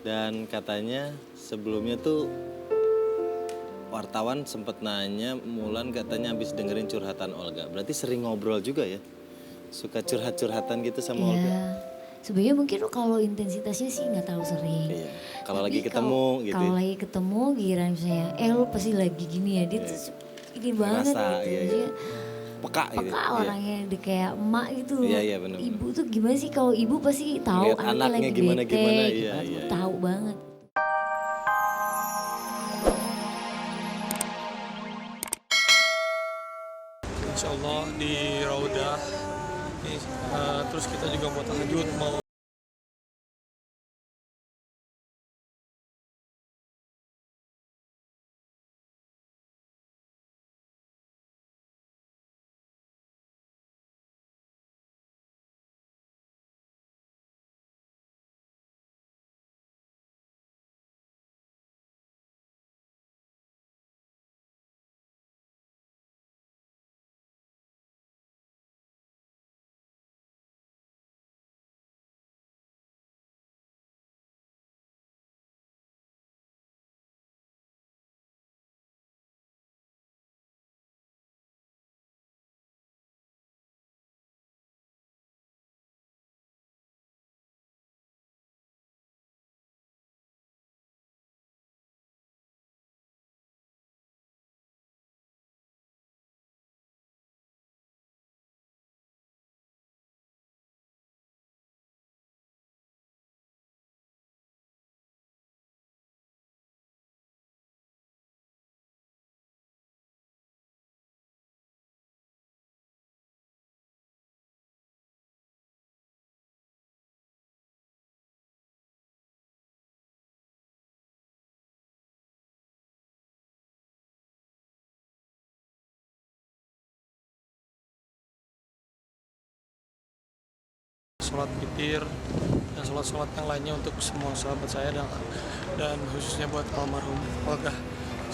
Dan katanya sebelumnya tuh wartawan sempat nanya, Mulan katanya habis dengerin curhatan Olga. Berarti sering ngobrol juga ya? Suka curhat-curhatan gitu sama Olga? Iya, sebenarnya mungkin kalau intensitasnya sih nggak terlalu sering. Iya. Kalau Tapi lagi ketemu gitu kalau ya? lagi ketemu giliran misalnya, lu pasti lagi gini ya, dia tuh ini banget Ngerasa, gitu. iya. Maksudnya Peka gitu. peka Iya. orangnya, dia kayak emak gitu loh. Iya, bener. Ibu tuh gimana sih, kalau ibu pasti tahu Lihat anaknya anaknya lagi gimana, bete iya, gitu kan, iya. tahu banget. Insya Allah di Raudah, terus kita juga mau tahajud, mau sholat witir dan sholat-sholat yang lainnya untuk semua sahabat saya dan khususnya buat almarhum Olga.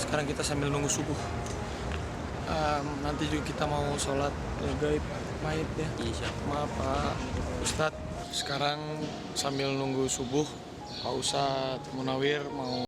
Sekarang kita sambil nunggu subuh. Nanti juga kita mau sholat gaib mayit ya. Maaf Pak Ustadz. Sekarang sambil nunggu subuh, Pak Ustadz Munawir mau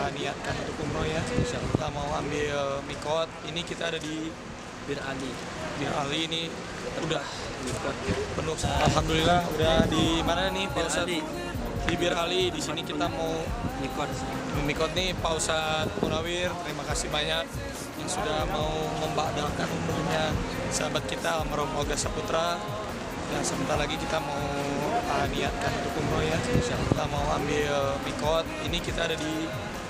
niatkan untuk umroh ya. Kita mau ambil mikot. Ini kita ada di Bir Ali. Bir Ali ini udah mikot penuh. Alhamdulillah udah di mana nih Pak Ustadz? Di Bir Ali. Di sini kita mau mikot nih Pak Ustadz Munawir. Terima kasih banyak yang sudah mau membadalkan umrohnya sahabat kita almarhum Olga Saputra. Dan sebentar lagi kita mau niatkan untuk umroh ya. Kita mau ambil mikot. Ini kita ada di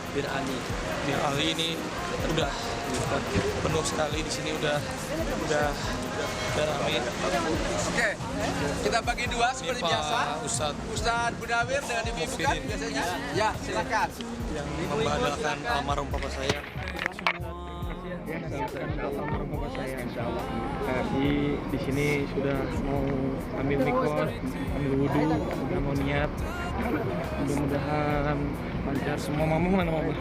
Bir Ali. Bir Ali ini udah penuh sekali di sini udah ramai. Oke, kita bagi dua seperti biasa. Ustadz Munawir dengan Ibu kan biasanya. Ya, silakan. yang membadalkan almarhum papa saya. Di sini sudah mau ambil mikot, ambil wudhu, sudah mau niat. Mudah-mudahan lancar semua. Mama mana mama?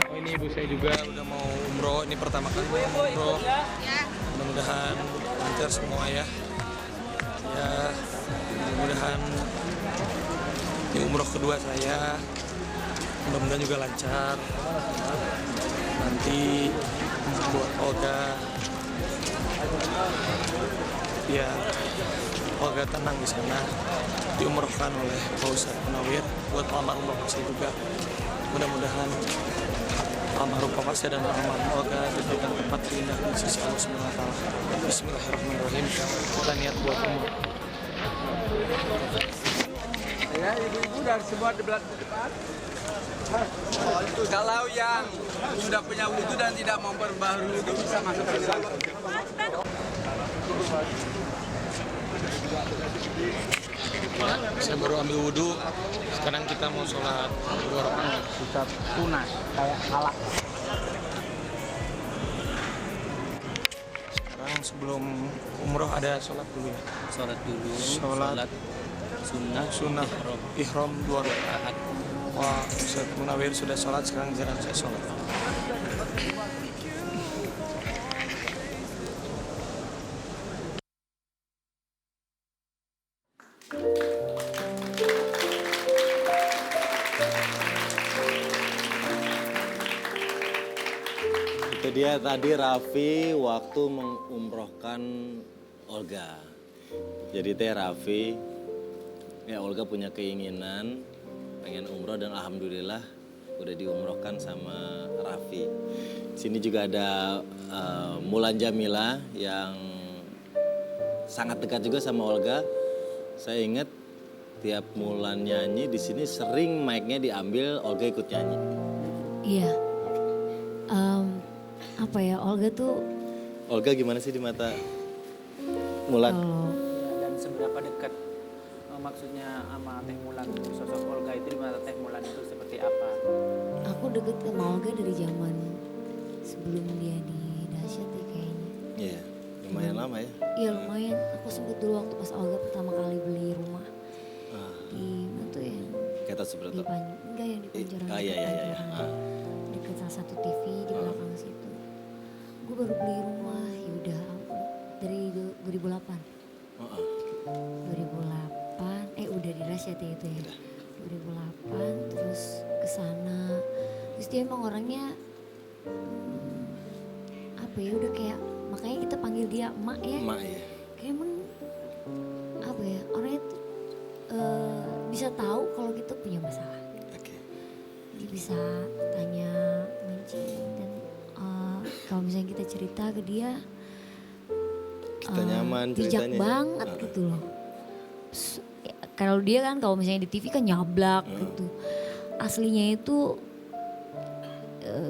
Oh ini ibu saya juga udah mau umroh. Ini pertama kali mau umroh. Mudah-mudahan lancar semua ya. Ya, mudah-mudahan ini umroh kedua saya. mudah-mudahan juga lancar. Nanti buat Olga, biar Olga tenang di sana, diumrohkan oleh Pak Ustadz Munawir buat almarhum bapak saya juga. Mudah-mudahan almarhum bapak saya dan almarhum Olga diberikan tempat terindah di sisi Allah Subhanahu wa taala. Bismillahirrahmanirrahim. Kita niat buat umroh. Ya, ibu-ibu dari semua di belakang depan. Kalau yang sudah punya wudhu dan tidak memperbaharui wudhu bisa masuk ke dalam. Saya baru ambil wudhu, sekarang kita mau sholat dua rakaat. Bisa tunas kayak halak. Sekarang sebelum umroh ada sholat dulu ya. Sholat dulu. Sholat sunnah ihram 2 rakaat. Wah, Ustaz Munawir sudah sholat, sekarang jarang saya sholat. Itu dia tadi Raffi waktu mengumrohkan Olga. Jadi teh Raffi, ya Olga punya keinginan pengen umroh dan alhamdulillah udah diumrohkan sama Raffi. Sini juga ada Mulan Jamila yang sangat dekat juga sama Olga. Saya ingat tiap Mulan nyanyi di sini sering mic-nya diambil, Olga ikut nyanyi. Iya. Apa ya, Olga tuh Olga gimana sih di mata Mulan? kalau Dan seberapa dekat maksudnya sama Teh Mulan, sosok Olga itu di mata Teh Mulan itu seperti apa? aku deket sama Olga dari zaman sebelum dia di Dahsyat ya kayaknya. Iya, lumayan lama ya. Iya lumayan, aku sempet dulu waktu pas Olga pertama kali beli rumah Ah, di mana tuh ya? Kata Di Subroto. enggak yang di Pancoran. Ah, iya, iya, iya, iya. Pancoran. Deket salah satu TV di belakang situ. Gue baru beli rumah, yaudah dari 2008. Oh, oh. 2008, udah di Dahsyat ya itu ya. 2008 terus ke sana. Terus dia emang orangnya apa ya, udah kayak makanya kita panggil dia emak ya. Emak ya. Kayak emang apa ya, orangnya tuh bisa tahu kalau kita punya masalah. Oke. Dia bisa tanya mancing dan kalau misalnya kita cerita ke dia Kita nyaman bijak ceritanya. banget gitu loh. Kalau dia kan kalau misalnya di TV kan nyablak gitu. Aslinya itu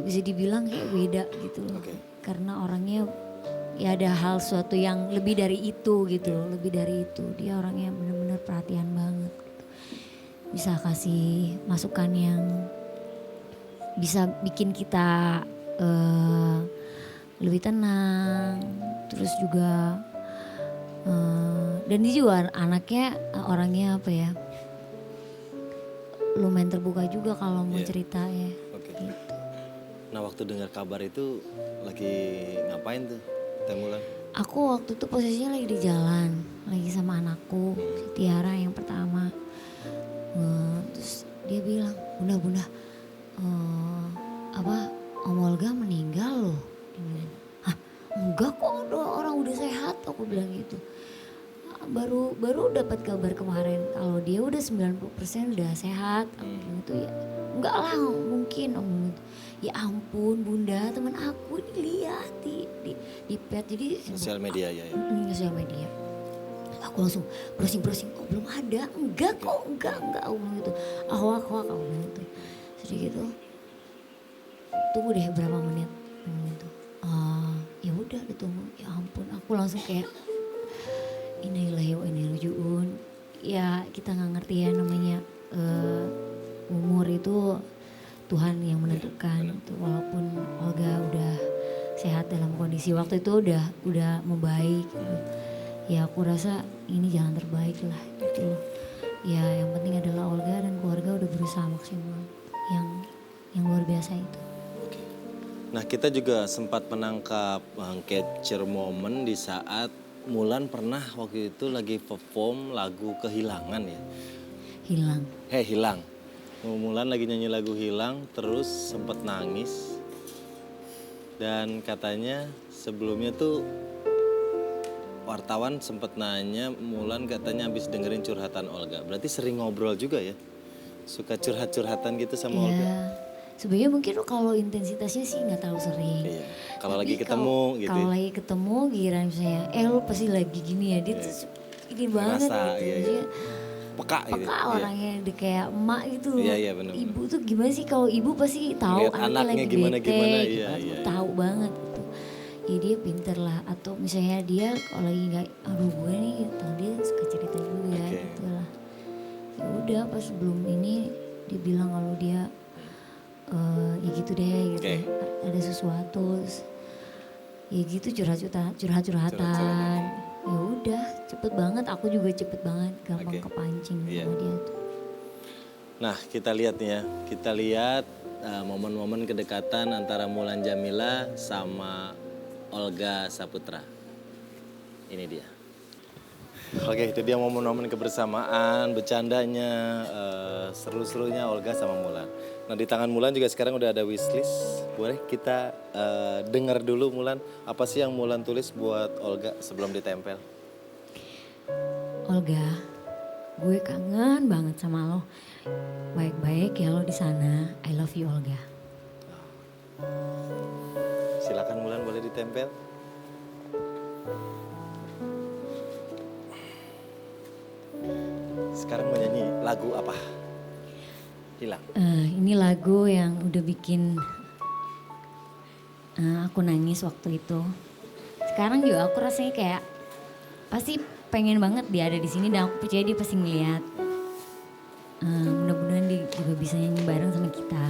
bisa dibilang kayak beda gitu loh. Oke. Karena orangnya ya ada hal suatu yang lebih dari itu gitu loh. Lebih dari itu. Dia orangnya benar-benar perhatian banget gitu. Bisa kasih masukan yang bisa bikin kita lebih tenang. Terus juga dan dia juga anaknya orangnya apa ya, lumayan terbuka juga kalau mau Iya. cerita ya. Oke. Gitu. Nah waktu dengar kabar itu lagi ngapain tuh Teh Mulan? Aku waktu itu posisinya lagi di jalan, lagi sama anakku, si Tiara yang pertama. Terus dia bilang, bunda, Om Olga meninggal loh. Dia bilang, hah enggak kok, orang udah sehat, aku bilang gitu. Baru dapat kabar kemarin kalau dia udah 90% udah sehat. Aku bilang itu ya enggak lah mungkin Om gitu. Ya ampun bunda, teman aku dilihat di pet jadi Sosial media ya. sosial media. Aku langsung browsing, oh belum ada, enggak kok, enggak, aku bilang gitu. Hoak, aku bilang gitu. Sedih gitu, tunggu deh berapa menit, gitu. Ya udah ditunggu, ya ampun, aku langsung kayak innalillahi wa inna ilaihi raji'un. Ya kita nggak ngerti ya namanya umur itu Tuhan yang menentukan. Gitu. Walaupun Olga udah sehat dalam kondisi waktu itu udah membaik. Gitu. Ya aku rasa ini jalan terbaik lah gitu loh. Ya yang penting adalah Olga dan keluarga udah berusaha maksimal. Yang luar biasa itu. Nah kita juga sempat menangkap capture momen di saat Mulan pernah waktu itu lagi perform lagu Kehilangan ya. Hilang. Hilang. Mulan lagi nyanyi lagu Hilang, terus sempet nangis. Dan katanya sebelumnya tuh wartawan sempet nanya, Mulan katanya habis dengerin curhatan Olga. Berarti sering ngobrol juga ya? Suka curhat-curhatan gitu sama Olga? Iya. Sebenarnya mungkin kalau intensitasnya sih nggak terlalu sering. Iya. Kalau Tapi lagi ketemu gitu Kalau ya? lagi ketemu giliran misalnya, lu pasti lagi gini ya. Dia tuh ini banget Ngerasa, gitu. iya, iya. Maksudnya, Peka gitu. peka Iya. orangnya dia kayak emak gitu loh. Iya, iya, bener. Ibu tuh gimana sih, kalau ibu pasti tahu Ngeliat anaknya lagi gimana, bete, gimana, gitu iya, kan. iya, iya. Tahu banget gitu. Ya dia pinter lah. Atau misalnya dia kalau lagi nggak, aduh gue nih, tau dia suka cerita juga Oke. gitu lah. Ya udah pas sebelum ini dia bilang kalau dia ya gitu deh gitu. Oke. Ada sesuatu. Terus, ya gitu curhat-curhatan. Curhat-curhatan. Ya udah cepet banget, aku juga cepet banget, gampang Oke. kepancing Iya. sama dia tuh. Nah, kita lihat nih ya. Kita lihat momen-momen kedekatan antara Mulan Jameela sama Olga Saputra. Ini dia. Oke, itu dia momen-momen kebersamaan, bercandanya, seru-serunya Olga sama Mulan. Nah, di tangan Mulan juga sekarang udah ada wishlist. Boleh kita dengar dulu Mulan, apa sih yang Mulan tulis buat Olga sebelum ditempel? Olga, gue kangen banget sama lo. Baik-baik ya lo di sana. I love you Olga. Silakan Mulan, boleh ditempel. Sekarang mau nyanyi lagu apa? Hilang. Ini lagu yang udah bikin aku nangis waktu itu. Sekarang juga aku rasanya kayak pasti pengen banget dia ada di sini, dan aku percaya dia pasti ngeliat. Mudah-mudahan dia juga bisa nyanyi bareng sama kita.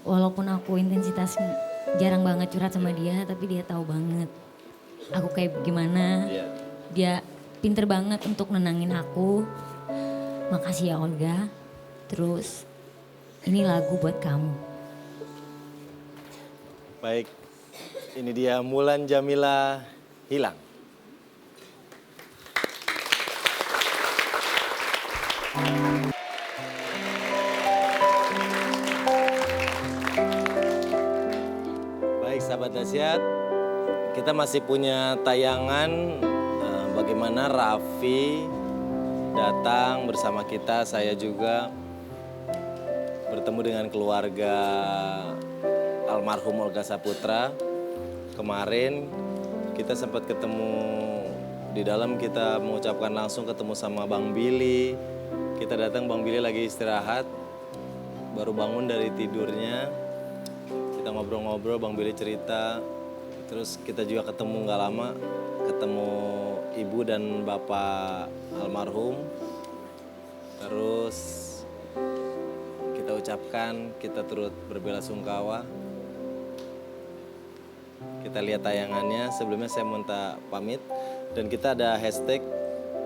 Walaupun aku intensitas jarang banget curhat sama dia, tapi dia tahu banget aku kayak gimana. Iya. Dia pinter banget untuk nenangin aku. Makasih ya Olga. Terus ini lagu buat kamu. Baik, ini dia Mulan Jameela, Hilang. Baik sahabat dahsyat, kita masih punya tayangan bagaimana Raffi datang bersama kita, saya juga bertemu dengan keluarga almarhum Olga Saputra. Kemarin kita sempat ketemu di dalam, kita mengucapkan langsung ketemu sama Bang Billy. Kita datang, Bang Billy lagi istirahat, baru bangun dari tidurnya. Kita ngobrol-ngobrol, Bang Billy cerita. Terus kita juga ketemu nggak lama, ketemu ibu dan bapak almarhum. Terus kita ucapkan, kita turut berbelasungkawa. Kita lihat tayangannya. Sebelumnya saya minta pamit, dan kita ada hashtag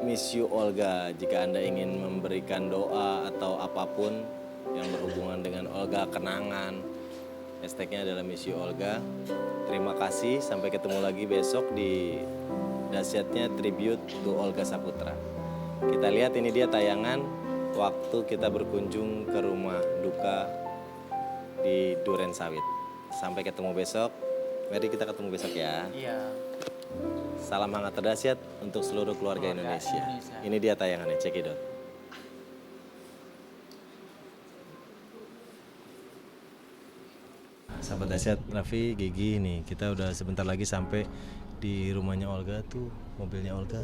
Miss You Olga. Jika Anda ingin memberikan doa atau apapun yang berhubungan dengan Olga, kenangan, hashtagnya adalah Miss You Olga. Terima kasih, sampai ketemu lagi besok di dahsyatnya Tribute to Olga Saputra. Kita lihat, ini dia tayangan waktu kita berkunjung ke rumah duka di Duren Sawit. Sampai ketemu besok. Mari kita ketemu besok ya. Iya. Salam hangat terdahsyat untuk seluruh keluarga Indonesia. Ini dia tayangannya, cekidot. Sahabat dahsyat, Raffi, Gigi nih, kita udah sebentar lagi sampai di rumahnya Olga tuh, mobilnya Olga.